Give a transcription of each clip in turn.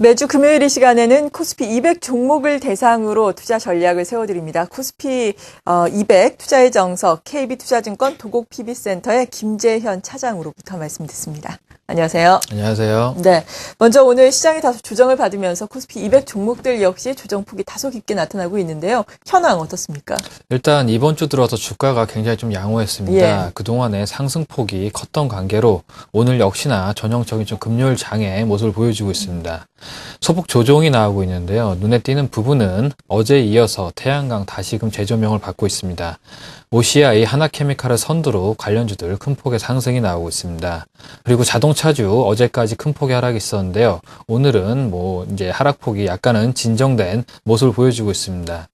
매주 금요일 이 시간에는 코스피 200 종목을 대상으로 투자 전략을 세워드립니다. 코스피 200 투자의 정석 KB투자증권 도곡 PB센터의 김재현 차장으로부터 말씀 듣습니다. 안녕하세요. 안녕하세요. 네, 먼저 오늘 시장이 다소 조정을 받으면서 코스피 200 종목들 역시 조정폭이 다소 깊게 나타나고 있는데요. 현황 어떻습니까? 일단 이번 주 들어서 주가가 굉장히 좀 양호했습니다. 예. 그동안의 상승폭이 컸던 관계로 오늘 역시나 전형적인 좀 금요일 장의 모습을 보여주고 있습니다. 소폭 조정이 나오고 있는데요. 눈에 띄는 부분은 어제에 이어서 태양광 다시금 재조명을 받고 있습니다. OCI, 하나케미칼을 선두로 관련주들 큰 폭의 상승이 나오고 있습니다. 그리고 자동차주 어제까지 큰 폭의 하락이 있었는데요. 오늘은 이제 하락폭이 약간은 진정된 모습을 보여주고 있습니다.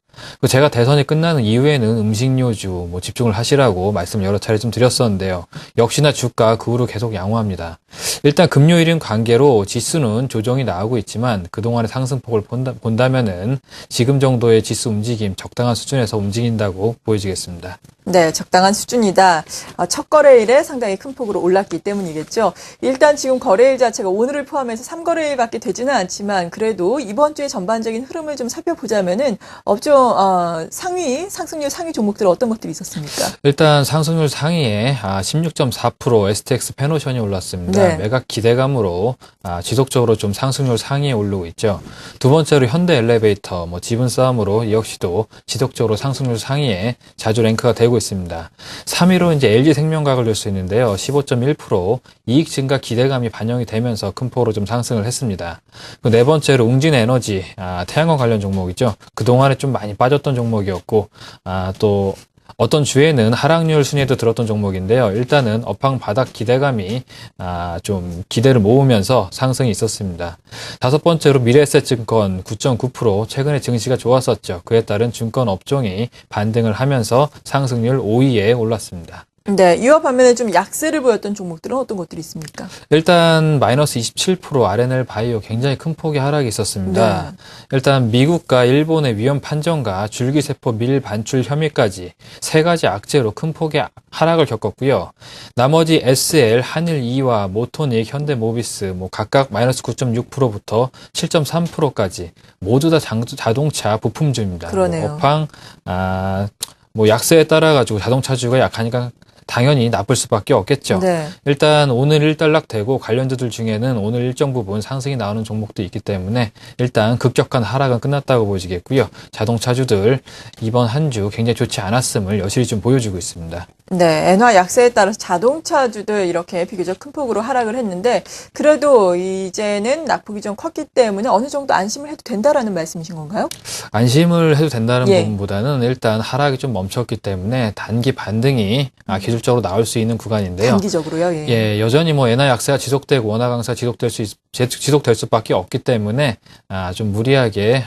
제가 대선이 끝나는 이후에는 음식료주 집중을 하시라고 말씀을 여러 차례 좀 드렸었는데요. 역시나 주가 그 후로 계속 양호합니다. 일단 금요일인 관계로 지수는 조정이 나오고 있지만 그동안의 상승폭을 본다면은 지금 정도의 지수 움직임 적당한 수준에서 움직인다고 보여지겠습니다. 네, 적당한 수준이다. 첫 거래일에 상당히 큰 폭으로 올랐기 때문이겠죠. 일단 지금 거래일 자체가 오늘을 포함해서 3거래일밖에 되지는 않지만 그래도 이번 주의 전반적인 흐름을 좀 살펴보자면은 업종 상승률 상위 종목들 어떤 것들이 있었습니까? 일단 상승률 상위에 16.4% STX 페노션이 올랐습니다. 네. 매각 기대감으로 지속적으로 좀 상승률 상위에 오르고 있죠. 두 번째로 현대 엘리베이터, 지분 싸움으로 이 역시도 지속적으로 상승률 상위에 자주 랭크가 되고 있습니다. 3위로 이제 LG생명과학을 들 수 있는데요. 15.1% 이익 증가 기대감이 반영이 되면서 큰 폭으로 좀 상승을 했습니다. 네 번째로 웅진에너지, 태양광 관련 종목이죠. 그동안에 좀 많이 빠졌던 종목이었고, 또 어떤 주에는 하락률 순위에도 들었던 종목인데요. 일단은 업황 바닥 기대감이 좀 기대를 모으면서 상승이 있었습니다. 다섯 번째로 미래에셋증권 9.9% 최근에 증시가 좋았었죠. 그에 따른 증권 업종이 반등을 하면서 상승률 5위에 올랐습니다. 네, 이와 반면에 좀 약세를 보였던 종목들은 어떤 것들이 있습니까? 일단 마이너스 27% RNL 바이오 굉장히 큰 폭의 하락이 있었습니다. 네. 일단 미국과 일본의 위험 판정과 줄기세포 밀 반출 혐의까지 세 가지 악재로 큰 폭의 하락을 겪었고요. 나머지 SL, 한일 이와 모토닉, 현대모비스 각각 마이너스 9.6%부터 7.3%까지 모두 다 자동차 부품주입니다. 그러네요. 업황 약세에 따라 가지고 자동차주가 약하니까 당연히 나쁠 수밖에 없겠죠. 네. 일단 오늘 일단락되고 관련주들 중에는 오늘 일정 부분 상승이 나오는 종목도 있기 때문에 일단 급격한 하락은 끝났다고 보여지겠고요. 자동차주들 이번 한 주 굉장히 좋지 않았음을 여실히 좀 보여주고 있습니다. 네, 엔화 약세에 따라서 자동차주들 이렇게 비교적 큰 폭으로 하락을 했는데 그래도 이제는 낙폭이 좀 컸기 때문에 어느 정도 안심을 해도 된다라는 말씀이신 건가요? 안심을 해도 된다는 예. 부분보다는 일단 하락이 좀 멈췄기 때문에 단기 반등이 기술적으로 나올 수 있는 구간인데요. 단기적으로요. 예. 예, 여전히 엔화 약세가 지속되고 원화 강세가 지속될 수밖에 없기 때문에 좀 무리하게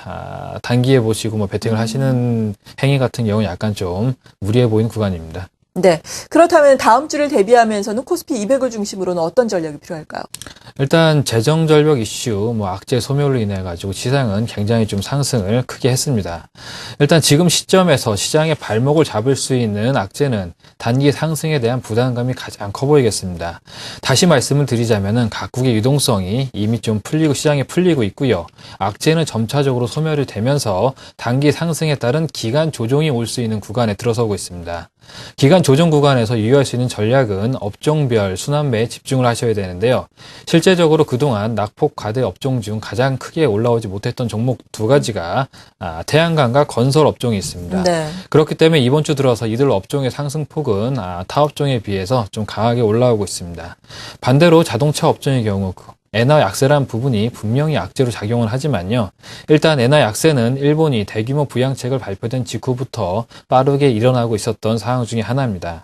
단기에 보시고 베팅을 하시는 행위 같은 경우는 약간 좀 무리해 보이는 구간입니다. 네. 그렇다면 다음 주를 대비하면서는 코스피 200을 중심으로는 어떤 전략이 필요할까요? 일단 재정 절벽 이슈, 악재 소멸로 인해 가지고 시장은 굉장히 좀 상승을 크게 했습니다. 일단 지금 시점에서 시장의 발목을 잡을 수 있는 악재는 단기 상승에 대한 부담감이 가장 커 보이겠습니다. 다시 말씀을 드리자면은 각국의 유동성이 이미 좀 풀리고 시장에 풀리고 있고요. 악재는 점차적으로 소멸이 되면서 단기 상승에 따른 기간 조정이 올 수 있는 구간에 들어서고 있습니다. 기간 조정 구간에서 유의할 수 있는 전략은 업종별 순환매에 집중을 하셔야 되는데요. 실제적으로 그동안 낙폭 과대 업종 중 가장 크게 올라오지 못했던 종목 두 가지가 태양광과 건설 업종이 있습니다. 네. 그렇기 때문에 이번 주 들어서 이들 업종의 상승폭은 타 업종에 비해서 좀 강하게 올라오고 있습니다. 반대로 자동차 업종의 경우 엔화 약세라는 부분이 분명히 악재로 작용을 하지만요. 일단 엔화 약세는 일본이 대규모 부양책을 발표된 직후부터 빠르게 일어나고 있었던 상황 중에 하나입니다.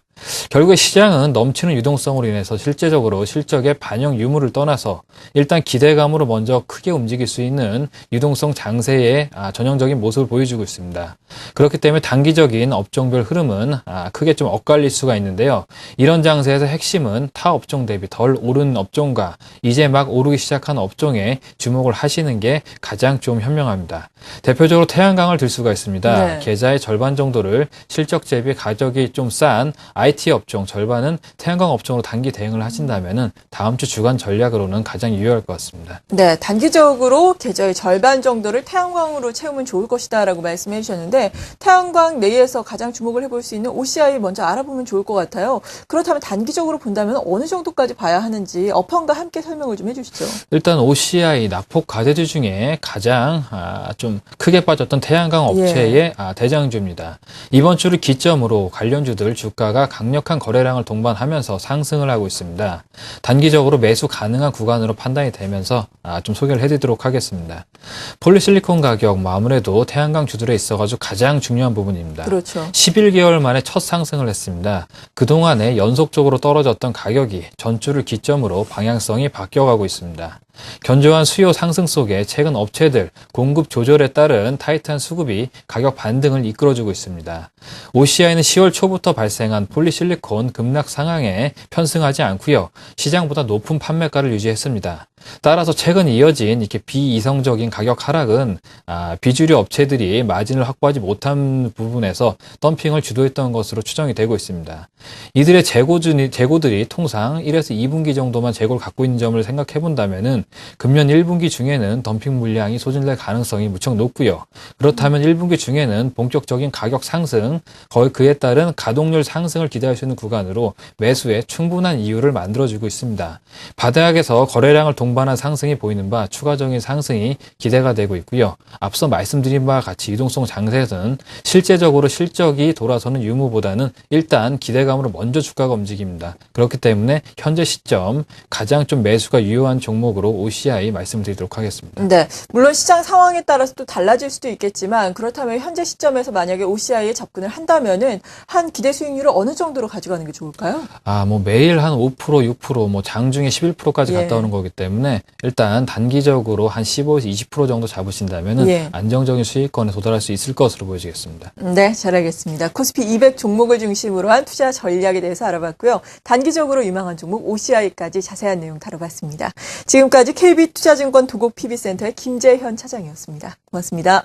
결국에 시장은 넘치는 유동성으로 인해서 실제적으로 실적의 반영 유무를 떠나서 일단 기대감으로 먼저 크게 움직일 수 있는 유동성 장세의 전형적인 모습을 보여주고 있습니다. 그렇기 때문에 단기적인 업종별 흐름은 크게 좀 엇갈릴 수가 있는데요. 이런 장세에서 핵심은 타 업종 대비 덜 오른 업종과 이제 막 오르기 시작한 업종에 주목을 하시는 게 가장 좀 현명합니다. 대표적으로 태양광을 들 수가 있습니다. 네. 계좌의 절반 정도를 실적 대비 가격이 좀 싼 IT 업종, 절반은 태양광 업종으로 단기 대응을 하신다면은 다음 주 주간 전략으로는 가장 유효할 것 같습니다. 네, 단기적으로 계좌의 절반 정도를 태양광으로 채우면 좋을 것이다라고 말씀해 주셨는데 태양광 내에서 가장 주목을 해볼 수 있는 OCI 먼저 알아보면 좋을 것 같아요. 그렇다면 단기적으로 본다면 어느 정도까지 봐야 하는지 업황과 함께 설명을 좀 해주시죠. 일단 OCI 낙폭 과대주 중에 가장 좀 크게 빠졌던 태양광 업체의 대장주입니다. 이번 주를 기점으로 관련주들 주가가 강력한 거래량을 동반하면서 상승을 하고 있습니다. 단기적으로 매수 가능한 구간으로 판단이 되면서 좀 소개를 해드리도록 하겠습니다. 폴리실리콘 가격 아무래도 태양광 주들에 있어가지고 가장 중요한 부분입니다. 그렇죠. 11개월 만에 첫 상승을 했습니다. 그동안에 연속적으로 떨어졌던 가격이 전주를 기점으로 방향성이 바뀌어가고 있습니다. 견조한 수요 상승 속에 최근 업체들 공급 조절에 따른 타이트한 수급이 가격 반등을 이끌어주고 있습니다. OCI는 10월 초부터 발생한 폴리실리콘 급락 상황에 편승하지 않고요. 시장보다 높은 판매가를 유지했습니다. 따라서 최근 이어진 이렇게 비이성적인 가격 하락은 비주류 업체들이 마진을 확보하지 못한 부분에서 덤핑을 주도했던 것으로 추정이 되고 있습니다. 이들의 재고들이 통상 1에서 2분기 정도만 재고를 갖고 있는 점을 생각해 본다면은 금년 1분기 중에는 덤핑 물량이 소진될 가능성이 무척 높고요. 그렇다면 1분기 중에는 본격적인 가격 상승, 거의 그에 따른 가동률 상승을 기대할 수 있는 구간으로 매수에 충분한 이유를 만들어주고 있습니다. 바닥에서 거래량을 동반한 상승이 보이는 바 추가적인 상승이 기대가 되고 있고요. 앞서 말씀드린 바와 같이 유동성 장세에서는 실제적으로 실적이 돌아서는 유무보다는 일단 기대감으로 먼저 주가가 움직입니다. 그렇기 때문에 현재 시점 가장 좀 매수가 유효한 종목으로 OCI 말씀드리도록 하겠습니다. 네, 물론 시장 상황에 따라서 또 달라질 수도 있겠지만 그렇다면 현재 시점에서 만약에 OCI에 접근을 한다면은 한 기대 수익률을 어느 정도로 가져가는 게 좋을까요? 매일 한 5%, 6%, 장중에 11%까지 갔다 오는 거기 때문에 일단 단기적으로 한 15에서 20% 정도 잡으신다면은 안정적인 수익권에 도달할 수 있을 것으로 보여지겠습니다. 네, 잘 알겠습니다. 코스피 200 종목을 중심으로 한 투자 전략에 대해서 알아봤고요. 단기적으로 유망한 종목 OCI까지 자세한 내용 다뤄봤습니다. 지금까지 KB투자증권 도곡 PB센터의 김재현 차장이었습니다. 고맙습니다.